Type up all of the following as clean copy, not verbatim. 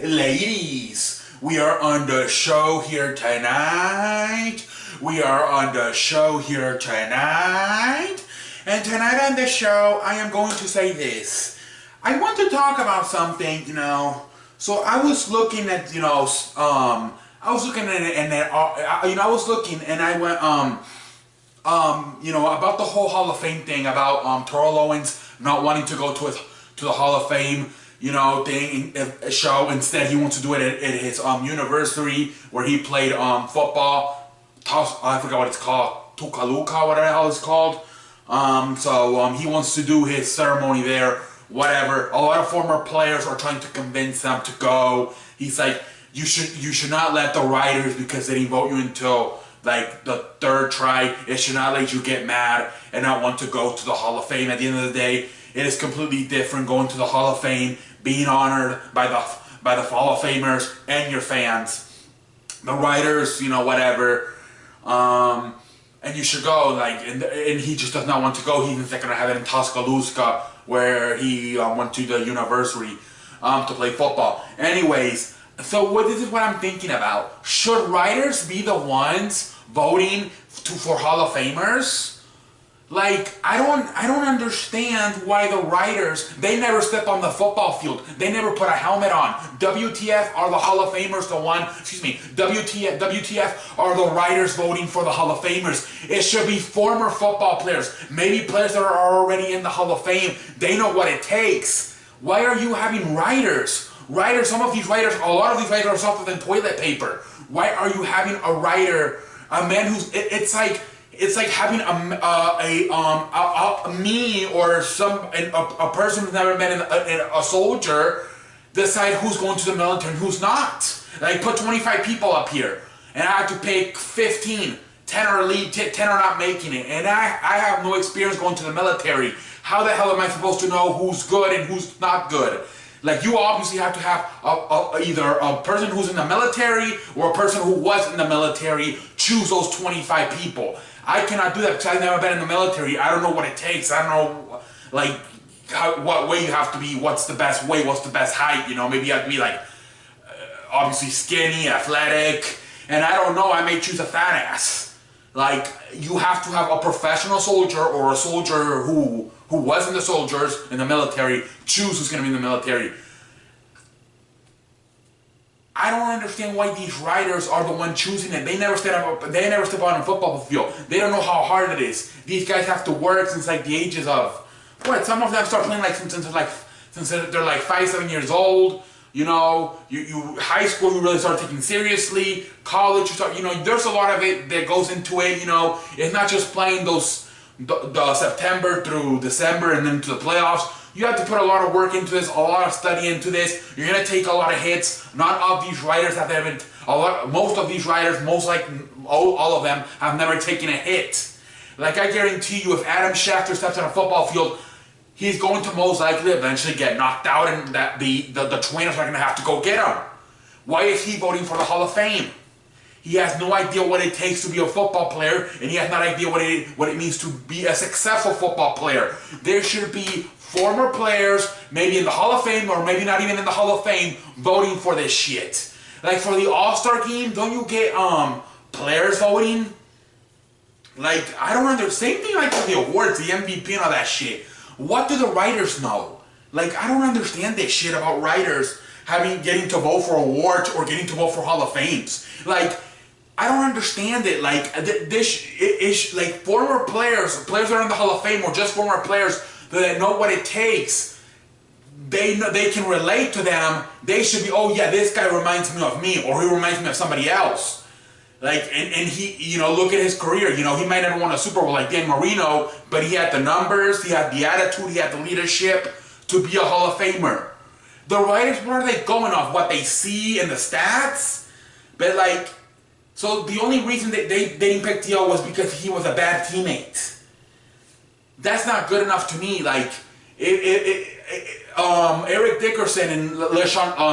Ladies, we are on the show here tonight. And tonight on the show, I am going to say this. I want to talk about something, So I was looking at, and I went, about the whole Hall of Fame thing, about Terrell Owens not wanting to go to the Hall of Fame, show. Instead, he wants to do it at his university where he played football. I forgot what it's called, Tukaluka, whatever the hell it's called. He wants to do his ceremony there, whatever. A lot of former players are trying to convince them to go. He's like, you should not let the writers, because they didn't vote you until like the third try, it should not let you get mad and not want to go to the Hall of Fame. At the end of the day, it is completely different going to the Hall of Fame, being honored by the Hall of Famers and your fans, the writers, whatever. And you should go, and he just does not want to go. He's not going to have it in Tuscaloosa, where he went to the university to play football. Anyways, so this is what I'm thinking about. Should writers be the ones voting for Hall of Famers? I don't understand why the writers, they never step on the football field. They never put a helmet on. WTF are the Hall of Famers WTF are the writers voting for the Hall of Famers. It should be former football players, maybe players that are already in the Hall of Fame. They know what it takes. Why are you having writers? A lot of these writers are softer than toilet paper. Why are you having a writer, a man who's, it's like having me or a person who's never met a soldier decide who's going to the military and who's not. Put 25 people up here, and I have to pick 15. 10 are not making it, and I have no experience going to the military. How the hell am I supposed to know who's good and who's not good? You obviously have to have either a person who's in the military or a person who was in the military choose those 25 people. I cannot do that because I've never been in the military. I don't know what it takes. I don't know, what way you have to be, what's the best way, what's the best height, maybe you have to be, obviously skinny, athletic, and I don't know, I may choose a fat ass. You have to have a professional soldier or a soldier who was in the military, choose who's going to be in the military. I don't understand why these writers are the one choosing it. They never step out on a football field. They don't know how hard it is. These guys have to work since the ages of, some of them start playing since they're 5-7 years old. High school, you really start taking seriously. College, you start, there's a lot of it that goes into it. It's not just playing the September through December and then to the playoffs. You have to put a lot of work into this, a lot of study into this. You're going to take a lot of hits. Not all of these writers most of these writers, all of them, have never taken a hit. I guarantee you, if Adam Schefter steps on a football field, he's going to most likely eventually get knocked out, and that the Twins are going to have to go get him. Why is he voting for the Hall of Fame? He has no idea what it takes to be a football player, and he has no idea what it means to be a successful football player. There should be former players, maybe in the Hall of Fame, or maybe not even in the Hall of Fame, voting for this shit. For the All-Star game, don't you get players voting? I don't understand. Same thing for the awards, the MVP and all that shit. What do the writers know? I don't understand this shit about writers getting to vote for awards or getting to vote for Hall of Fames. I don't understand it. Former players that are in the Hall of Fame, or just former players that know what it takes, they can relate to them. They should be, oh yeah, this guy reminds me of me, or he reminds me of somebody else. And he, look at his career. He might never won a Super Bowl like Dan Marino, but he had the numbers, he had the attitude, he had the leadership to be a Hall of Famer. The writers, what are they going off? What they see in the stats? But so the only reason they didn't pick T.O. was because he was a bad teammate. That's not good enough to me. Eric Dickerson and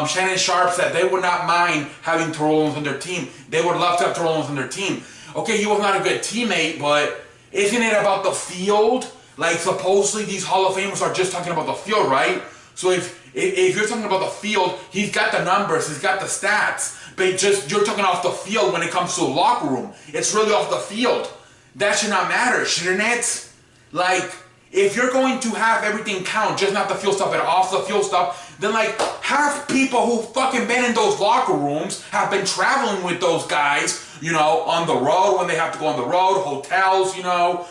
Shannon Sharpe said they would not mind having Terrell Owens on their team. They would love to have Terrell Owens on their team. Okay, he was not a good teammate, but isn't it about the field? Supposedly these Hall of Famers are just talking about the field, right? So if you're talking about the field, he's got the numbers, he's got the stats. But you're talking off the field when it comes to the locker room. It's really off the field. That should not matter, shouldn't it? Like, if you're going to have everything count, just not the field stuff, but off the field stuff, then like half people who fucking been in those locker rooms have been traveling with those guys, you know, on the road when they have to go on the road, hotels, you know,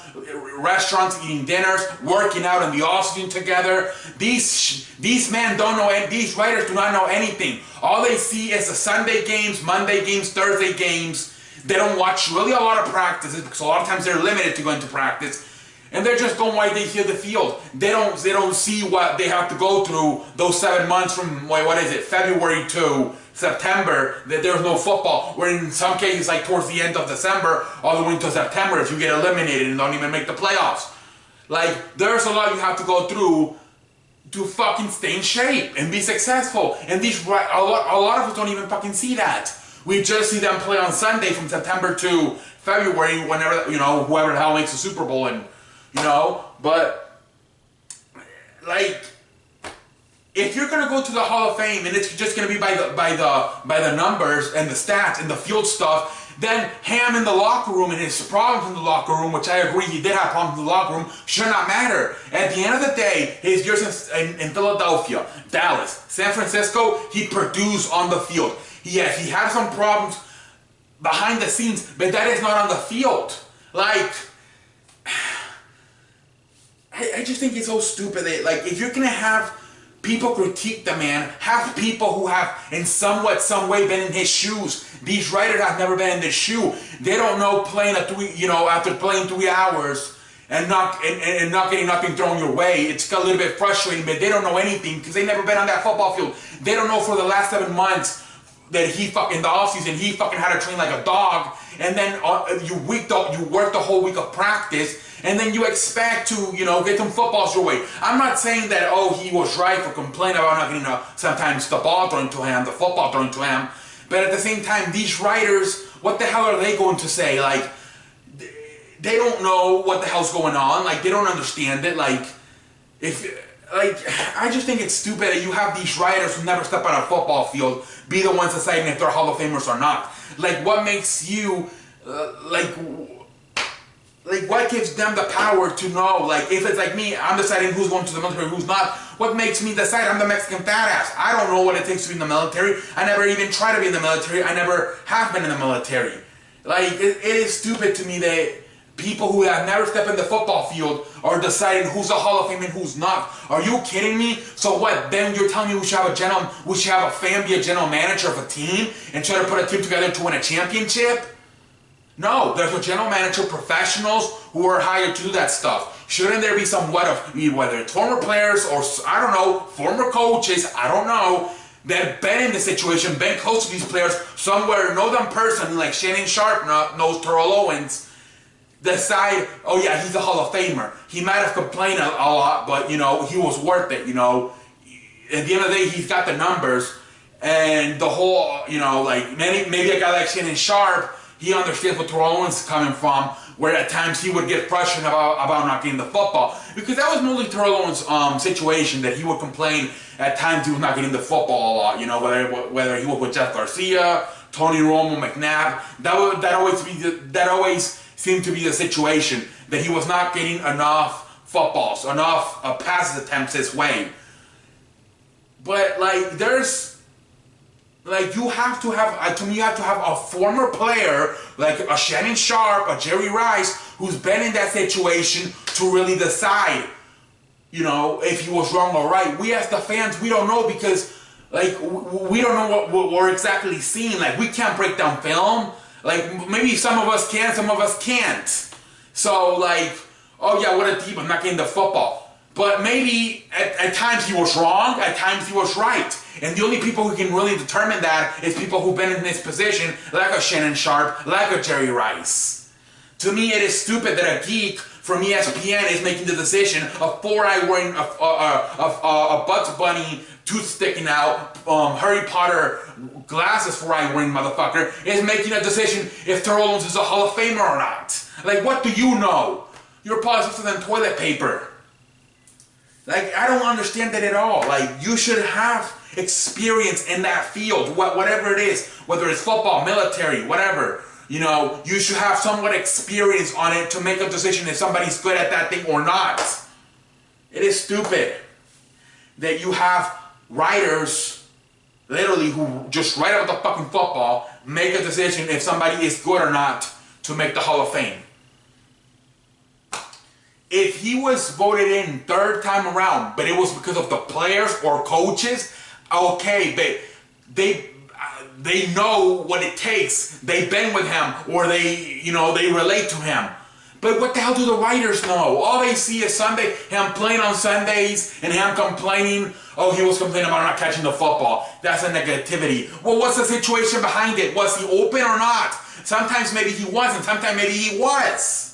restaurants, eating dinners, working out in the off-season together. These men don't know, these writers do not know anything. All they see is the Sunday games, Monday games, Thursday games. They don't watch really a lot of practices because a lot of times they're limited to going to practice. And they're just going while they hear the field. They don't see what they have to go through those 7 months from, what is it, February to September, that there's no football. Where in some cases, like towards the end of December, all the way to September, if you get eliminated and don't even make the playoffs. Like, there's a lot you have to go through to fucking stay in shape and be successful. And a lot of us don't even fucking see that. We just see them play on Sunday from September to February, whenever, you know, whoever the hell makes the Super Bowl, and you know, but like, if you're gonna go to the Hall of Fame and it's just gonna be by the numbers and the stats and the field stuff, then Ham in the locker room and his problems in the locker room, which I agree he did have problems in the locker room, should not matter. At the end of the day, his years in Philadelphia, Dallas, San Francisco, he produced on the field. Yes, he had some problems behind the scenes, but that is not on the field. Like, I just think it's so stupid that, like, if you're gonna have people critique the man, have people who have in some way been in his shoes. These writers have never been in this shoe. They don't know after playing 3 hours and not getting nothing thrown your way. It's a little bit frustrating, but they don't know anything because they've never been on that football field. They don't know for the last 7 months that in the offseason, he fucking had to train like a dog, and then you work the whole week of practice, and then you expect to, you know, get some footballs your way. I'm not saying that, he was right for complaining about not getting sometimes the ball thrown to him, the football thrown to him, but at the same time, these writers, what the hell are they going to say? Like, they don't know what the hell's going on, like, they don't understand it, like, I just think it's stupid that you have these writers who never step on a football field be the ones deciding if they're Hall of Famers or not. Like, what makes you, what gives them the power to know? Like, if it's like me, I'm deciding who's going to the military, who's not. What makes me decide? I'm the Mexican fat ass. I don't know what it takes to be in the military. I never even tried to be in the military. I never have been in the military. Like, it is stupid to me that people who have never stepped in the football field are deciding who's a Hall of Fame and who's not. Are you kidding me? So what? Then you're telling me we should have a fan be a general manager of a team and try to put a team together to win a championship? No, there's a general manager, professionals who are hired to do that stuff. Shouldn't there be some whether it's former players or, I don't know, former coaches, I don't know, that have been in the situation, been close to these players, somewhere, know them personally, like Shannon Sharpe knows Terrell Owens, decide, oh yeah, he's a Hall of Famer. He might have complained a lot, but, you know, he was worth it, you know. At the end of the day, he's got the numbers, and the whole, you know, like, maybe a guy like Shannon Sharpe, he understands where Terrell Owens is coming from, where at times he would get frustrated about not getting the football. Because that was mostly Terrell Owens' situation, that he would complain at times he was not getting the football a lot, you know, whether he was with Jeff Garcia, Tony Romo, McNabb, that always seemed to be the situation, that he was not getting enough footballs, enough passes attempts his way. But, like, you have to have, to me, you have to have a former player, like a Shannon Sharpe, a Jerry Rice, who's been in that situation to really decide, you know, if he was wrong or right. We as the fans, we don't know because, like, we don't know what we're exactly seeing. Like, we can't break down film. Like, maybe some of us can, some of us can't. So, like, oh yeah, what a team, I'm not getting the football. But maybe at times he was wrong, at times he was right. And the only people who can really determine that is people who've been in this position, like a Shannon Sharpe, like a Jerry Rice. To me, it is stupid that a geek from ESPN is making the decision of 4-eye wearing a Bugs Bunny tooth sticking out, Harry Potter glasses 4-eye wearing motherfucker is making a decision if Terrell Owens is a Hall of Famer or not. Like, what do you know? You're probably softer than toilet paper. Like, I don't understand that at all. Like, you should have experience in that field, whatever it is, whether it's football, military, whatever. You know, you should have somewhat experience on it to make a decision if somebody's good at that thing or not. It is stupid that you have writers, literally, who just write about the fucking football, make a decision if somebody is good or not to make the Hall of Fame. If he was voted in third time around, but it was because of the players or coaches, okay, they know what it takes. They've been with him, or they relate to him. But what the hell do the writers know? All they see is Sunday, him playing on Sundays, and him complaining, oh, he was complaining about not catching the football. That's a negativity. Well, what's the situation behind it? Was he open or not? Sometimes maybe he wasn't. Sometimes maybe he was.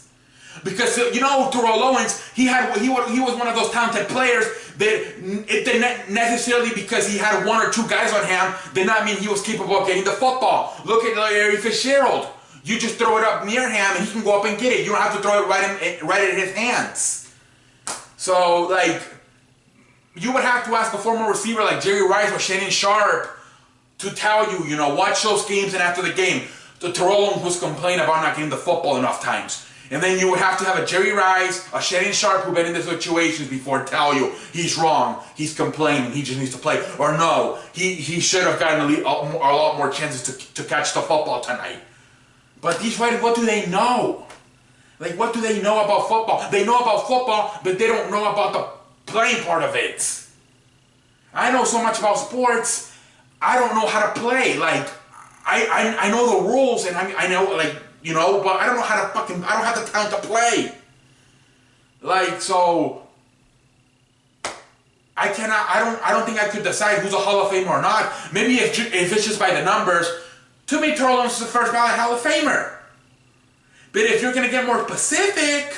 Because, Terrell Owens, he was one of those talented players that it didn't necessarily because he had one or two guys on him did not mean he was capable of getting the football. Look at Larry Fitzgerald. You just throw it up near him and he can go up and get it. You don't have to throw it right at his hands. So, like, you would have to ask a former receiver like Jerry Rice or Shannon Sharp to tell you, watch those games, and after the game, the Terrell Owens was complaining about not getting the football enough times. And then you would have to have a Jerry Rice, a Shannon Sharp who've been in these situations before tell you he's wrong, he's complaining, he just needs to play. Or no, he should have gotten a lot more chances to catch the football tonight. But these writers, what do they know? Like, what do they know about football? They know about football, but they don't know about the playing part of it. I know so much about sports, I don't know how to play. Like, I know the rules, and I know, like, but I don't know how to I don't have the talent to play. Like, so, I don't think I could decide who's a Hall of Famer or not. Maybe if it's just by the numbers, to me, Terrell Owens is the first ballot Hall of Famer. But if you're going to get more specific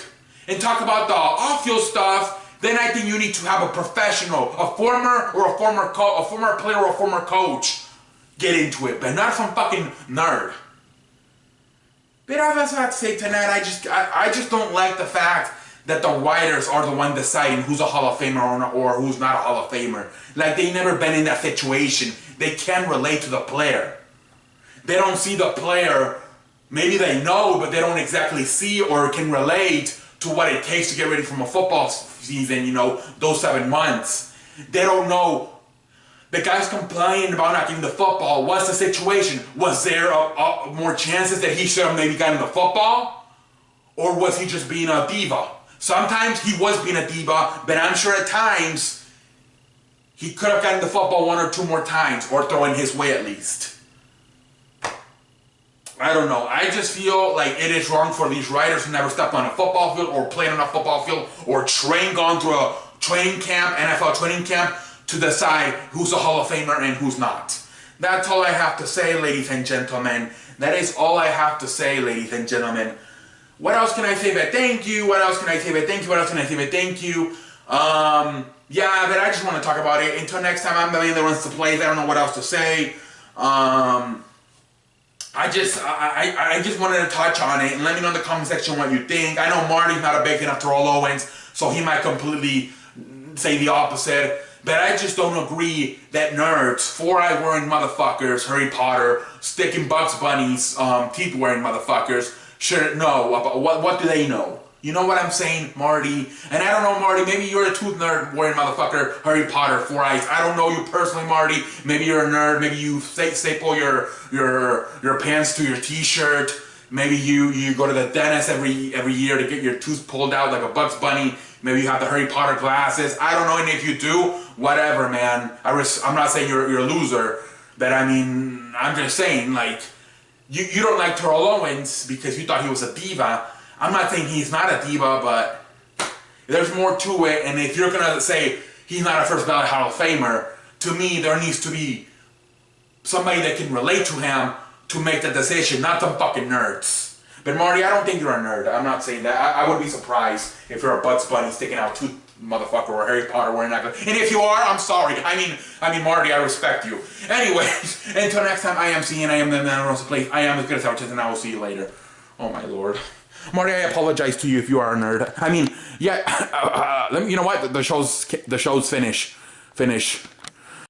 and talk about the off-field stuff, then I think you need to have a professional, a former player or a former coach get into it, but not some fucking nerd. But that's what I have to say tonight. I just don't like the fact that the writers are the one deciding who's a Hall of Famer or who's not a Hall of Famer. Like, they've never been in that situation. They can't relate to the player. They don't see the player. Maybe they know, but they don't exactly see or can relate to what it takes to get ready from a football season, those 7 months. They don't know. The guy's complaining about not getting the football. What's the situation? Was there more chances that he should have maybe gotten the football? Or was he just being a diva? Sometimes he was being a diva, but I'm sure at times he could have gotten the football 1 or 2 more times, or throw in his way at least. I don't know. I just feel like it is wrong for these writers who never stepped on a football field or played on a football field or gone through a training camp, NFL training camp, to decide who's a Hall of Famer and who's not. That's all I have to say, ladies and gentlemen. That is all I have to say, ladies and gentlemen. What else can I say but thank you? What else can I say but thank you? What else can I say but thank you? Yeah, but I just want to talk about it. Until next time, I'm the man that runs the plays. I don't know what else to say. I just wanted to touch on it and let me know in the comment section what you think. I know Marty's not a big fan of Terrell Owens, so he might completely say the opposite. But I just don't agree that nerds, 4-eye wearing motherfuckers, Harry Potter, sticking Bugs Bunny's teeth wearing motherfuckers, should know about what do they know? You know what I'm saying, Marty? And I don't know, Marty, maybe you're a tooth nerd wearing motherfucker, Harry Potter, 4 eyes. I don't know you personally, Marty. Maybe you're a nerd. Maybe you staple your pants to your t-shirt. Maybe you go to the dentist every year to get your tooth pulled out like a Bugs Bunny. Maybe you have the Harry Potter glasses. I don't know, and if you do, whatever, man. I'm not saying you're a loser, but I mean, I'm just saying, like, you don't like Terrell Owens because you thought he was a diva. I'm not saying he's not a diva, but there's more to it, and if you're gonna say he's not a first ballot Hall of Famer, to me, there needs to be somebody that can relate to him to make the decision, not some fucking nerds. But Marty, I don't think you're a nerd. I'm not saying that. I would be surprised if you're a Bugs Bunny sticking out tooth motherfucker or Harry Potter wearing that. And if you are, I'm sorry. I mean, Marty, I respect you. Anyways, until next time, I am seeing, I am the man who runs the place. I am as good as I was, and I will see you later. Oh my lord. Marty, I apologize to you if you are a nerd. I mean, yeah. You know what? The show's finish.